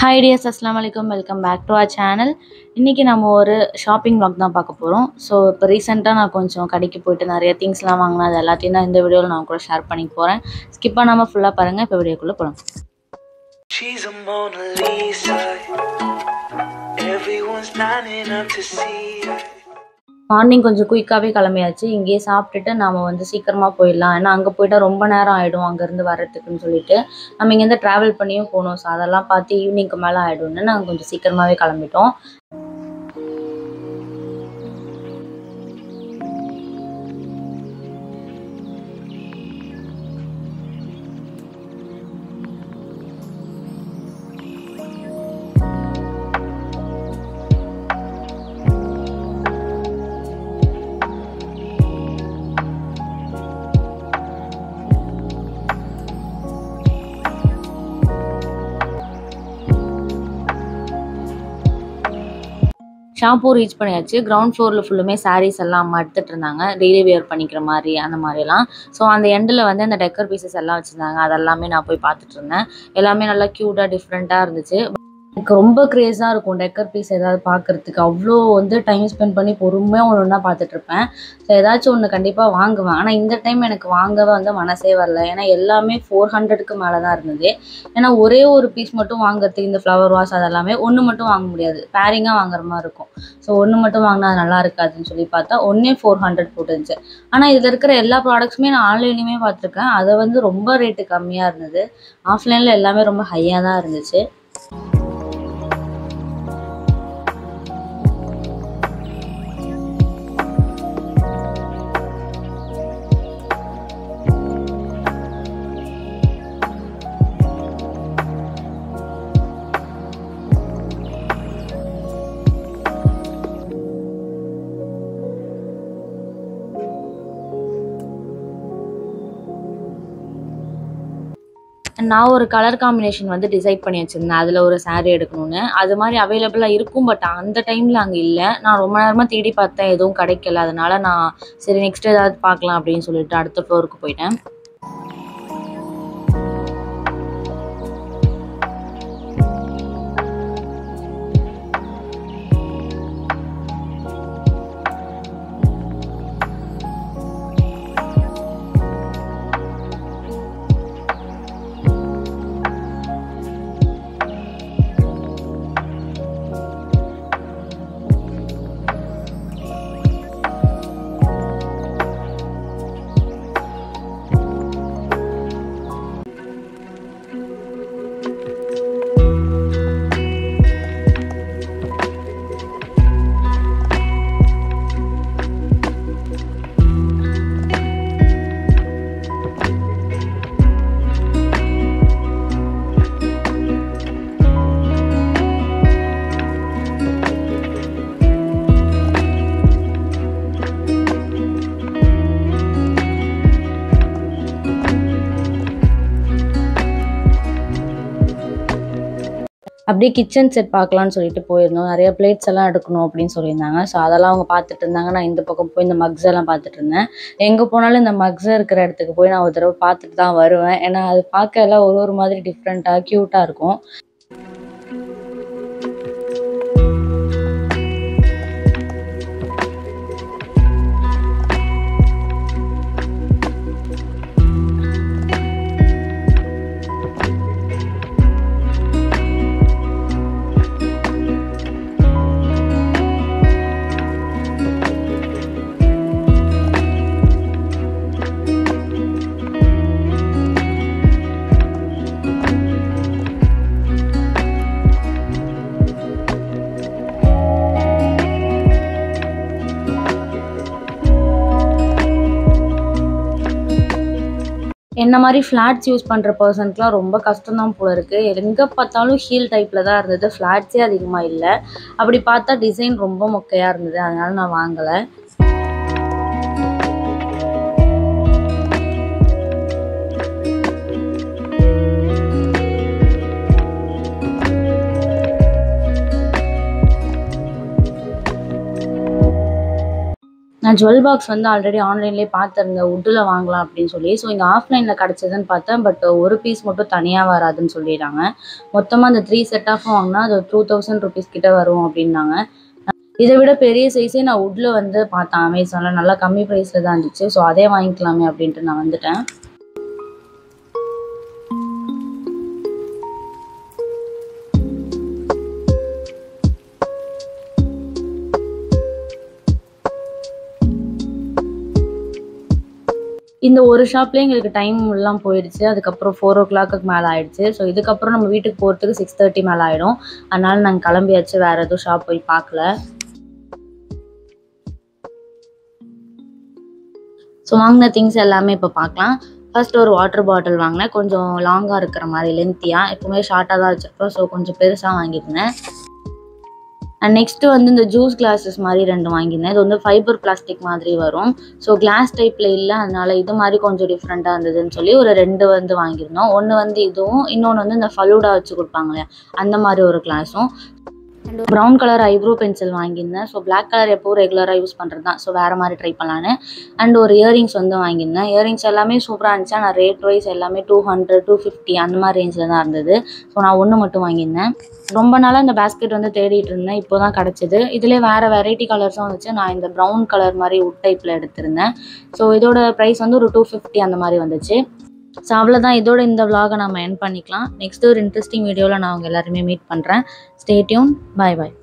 Hi dears, Assalamu alaikum. Welcome back to our channel. இன்னைக்கு நம்ம ஒரு ஷாப்பிங் vlog தான் பார்க்க போறோம். ஸோ இப்போ ரீசெண்டாக நான் கொஞ்சம் கடைக்கு போயிட்டு நிறைய திங்ஸ்லாம் வாங்கினேன். அது எல்லாத்தையும் நான் இந்த வீடியோவில் நான் கூட ஷேர் பண்ணிக்க போகிறேன். ஸ்கிப் பண்ணாமல் ஃபுல்லாக பாருங்கள். இப்போ வீடியோக்குள்ளே போகலாம். She's a Mona Lisa. Everyone's lining up to see her. Morning கொஞ்சம் குயிக்காகவே கிளம்பியாச்சு. இங்கேயே சாப்பிட்டுட்டு நாம் சீக்கிரமாக போயிடலாம். ஏன்னா அங்கே போயிட்டால் ரொம்ப நேரம் ஆகிடும் அங்கேருந்து வர்றதுக்குன்னு சொல்லிட்டு நம்ம இங்கேருந்து ட்ராவல் பண்ணியும் போகணும். ஸோ அதெல்லாம் பார்த்து ஈவினிங்க்கு மேலே ஆகிடும்னு நாங்கள் கொஞ்சம் சீக்கிரமாகவே கிளம்பிட்டோம். ஷாம்பூ ரீச் பண்ணியாச்சு. கிரவுண்ட் ஃப்ளோரில் ஃபுல்லுமே சாரீஸ் எல்லாம் அம்மா எடுத்துகிட்டு இருந்தாங்க. டெய்லி வியர் பண்ணிக்கிற மாதிரி அந்த மாதிரிலாம். ஸோ அந்த எண்டில் அந்த டெக்கர் பீசஸ் எல்லாம் வச்சுருந்தாங்க. அதெல்லாமே நான் போய் பார்த்துட்டு இருந்தேன். எல்லாமே நல்லா க்யூட்டாக டிஃப்ரெண்ட்டாக இருந்துச்சு. எனக்கு ரொம்ப க்ரேஸாக இருக்கும் டெக்கர் பீஸ் ஏதாவது பார்க்குறதுக்கு. அவ்வளோ டைம் ஸ்பெண்ட் பண்ணி பொறுமையாக ஒன்று ஒன்றா பார்த்துட்ருப்பேன். ஸோ ஏதாச்சும் ஒன்று கண்டிப்பாக வாங்குவேன். ஆனால் இந்த டைம் எனக்கு வாங்கவே மனசே வரல. ஏன்னா எல்லாமே 400க்கு மேலே தான் இருந்தது. ஏன்னா ஒரே ஒரு பீஸ் மட்டும் வாங்குறதுக்கு இந்த ஃப்ளவர் வாஷ் அதெல்லாமே ஒன்று மட்டும் வாங்க முடியாது, பேரிங்காக வாங்குற மாதிரி இருக்கும். ஸோ ஒன்று மட்டும் வாங்கினா அது நல்லா இருக்காதுன்னு சொல்லி பார்த்தா ஒன்றே 400 போட்டுருந்துச்சு. ஆனால் இதில் இருக்கிற எல்லா ப்ராடக்ட்ஸுமே நான் ஆன்லைன்லேயுமே பார்த்துருக்கேன். அதை ரொம்ப ரேட்டு கம்மியாக இருந்தது. ஆஃப்லைனில் எல்லாமே ரொம்ப ஹையாக தான் இருந்துச்சு. நான் ஒரு கலர் காம்பினேஷன் டிசைட் பண்ணி வச்சுருந்தேன். அதில் ஒரு சாரீ எடுக்கணும்னு. அது மாதிரி அவைலபிளாக இருக்கும். பட் அந்த டைமில் அங்கே இல்லை. நான் ரொம்ப நேரமாக தேடி பார்த்தேன், எதுவும் கிடைக்கல. அதனால நான் சரி நெக்ஸ்ட் ஏதாவது பார்க்கலாம் அப்படின்னு சொல்லிட்டு அடுத்த ஃப்ளோருக்கு போயிட்டேன். அப்படியே கிச்சன் செட் பார்க்கலான்னு சொல்லிட்டு போயிருந்தோம். நிறைய பிளேட்ஸ் எல்லாம் எடுக்கணும் அப்படின்னு சொல்லியிருந்தாங்க. ஸோ அதெல்லாம் அவங்க பார்த்துட்டு இருந்தாங்க. நான் இந்த பக்கம் போய் இந்த மக்ஸ் எல்லாம் பார்த்துட்டு இருந்தேன். எங்கே போனாலும் இந்த மக்ஸ் இருக்கிற இடத்துக்கு போய் நான் ஒரு தடவை பார்த்துட்டு தான் வருவேன். ஏன்னா அது பார்க்க எல்லாம் ஒரு மாதிரி டிஃப்ரெண்ட்டாக க்யூட்டாக இருக்கும். என்ன மாதிரி ஃப்ளாட்ஸ் யூஸ் பண்ணுற பர்சனுக்குலாம் ரொம்ப கஷ்டம்தான் போல இருக்குது. எங்கே பார்த்தாலும் ஹீல் டைப்பில் தான் இருந்தது. ஃப்ளாட்ஸே அதிகமாக இல்லை. அப்படி பார்த்தா டிசைன் ரொம்ப மொக்கையாக இருந்தது. அதனால் நான் வாங்கலை. நான் ஜுவல் பாக்ஸ் வந்து ஆல்ரெடி ஆன்லைன்லேயே பார்த்துருந்தேன் வுட்டில் வாங்கலாம் அப்படின்னு சொல்லி. ஸோ இங்கே ஆஃப்லைனில் கிடச்சதுன்னு பார்த்தேன். பட் ஒரு பீஸ் மட்டும் தனியாக வராதுன்னு சொல்லிடுறாங்க. மொத்தமாக அந்த 3 செட் ஆஃபும் வாங்கினா அது 2000 ருபீஸ் கிட்ட வரும் அப்படின்னாங்க. இதை விட பெரிய சைஸே நான் வுட்டில் வந்து பார்த்தேன் அமேசானில். நல்லா கம்மி ப்ரைஸில் தான் இருந்துச்சு. ஸோ அதே வாங்கிக்கலாமே அப்படின்ட்டு நான் வந்துட்டேன். இந்த ஒரு ஷாப்லேயே எங்களுக்கு டைம் எல்லாம் போயிடுச்சு. அதுக்கப்புறம் 4 o'clock மேலே ஆயிடுச்சு. ஸோ இதுக்கப்புறம் நம்ம வீட்டுக்கு போகிறதுக்கு 6:30 மேலே ஆகிடும். அதனால நாங்கள் கிளம்பியாச்சு. வேறு எதுவும் ஷாப் போய் பார்க்கல. ஸோ வாங்கின திங்ஸ் எல்லாமே இப்போ பார்க்கலாம். ஃபர்ஸ்ட் ஒரு வாட்டர் பாட்டில் வாங்கினேன். கொஞ்சம் லாங்காக இருக்கிற மாதிரி லென்த்தியாக. எப்போவுமே ஷார்ட்டாக தான் வச்சுருப்போம். ஸோ கொஞ்சம் பெருசாக வாங்கியிருந்தேன். அண்ட் நெக்ஸ்ட்டு வந்து இந்த ஜூஸ் கிளாஸஸ் மாதிரி 2 வாங்கியிருந்தேன். இது வந்து ஃபைபர் பிளாஸ்டிக் மாதிரி வரும். ஸோ கிளாஸ் டைப்பில் இல்லை. அதனால் இது மாதிரி கொஞ்சம் டிஃப்ரெண்ட்டாக இருந்ததுன்னு சொல்லி ஒரு 2 வந்து வாங்கியிருந்தோம். ஒன்று வந்து இதுவும், இன்னொன்று வந்து இந்த ஃபலூடா வச்சு கொடுப்பாங்க இல்லையா, அந்த மாதிரி ஒரு கிளாஸும். And brown colour eyebrow pencil வாங்கியிருந்தேன். ஸோ பிளாக் கலர் எப்போவும் ரெகுலராக யூஸ் பண்ணுறது தான். ஸோ வேறு மாதிரி ட்ரை பண்ணலான்னு. அண்ட் ஒரு இயரிங்ஸ் வந்து வாங்கியிருந்தேன். இயரிங்ஸ் எல்லாமே சூப்பராக இருந்துச்சு. ஆனால் ரேட் வைஸ் எல்லாமே 200, 250 அந்த மாதிரி ரேஞ்சில் தான் இருந்தது. ஸோ நான் ஒன்று மட்டும் வாங்கியிருந்தேன். ரொம்ப நாளாக இந்த பேஸ்கெட் வந்து தேடிட்டு இருந்தேன். இப்போ தான் கிடச்சிது. இதிலே வேறு வெரைட்டி கலர்ஸும் வந்துச்சு. நான் இந்த ப்ரௌன் கலர் மாதிரி வுட் டைப்பில் எடுத்திருந்தேன். ஸோ இதோட ப்ரைஸ் வந்து ஒரு 250 அந்த மாதிரி வந்துச்சு. ஸோ அவ்வளோதான். இதோட இந்த vlog நம்ம எண்ட் பண்ணிக்கலாம். நெக்ஸ்ட்டு ஒரு இன்ட்ரெஸ்டிங் வீடியோவில் நான் உங்கள் எல்லாருமே மீட் பண்ணுறேன். Stay tune. பாய் பாய்.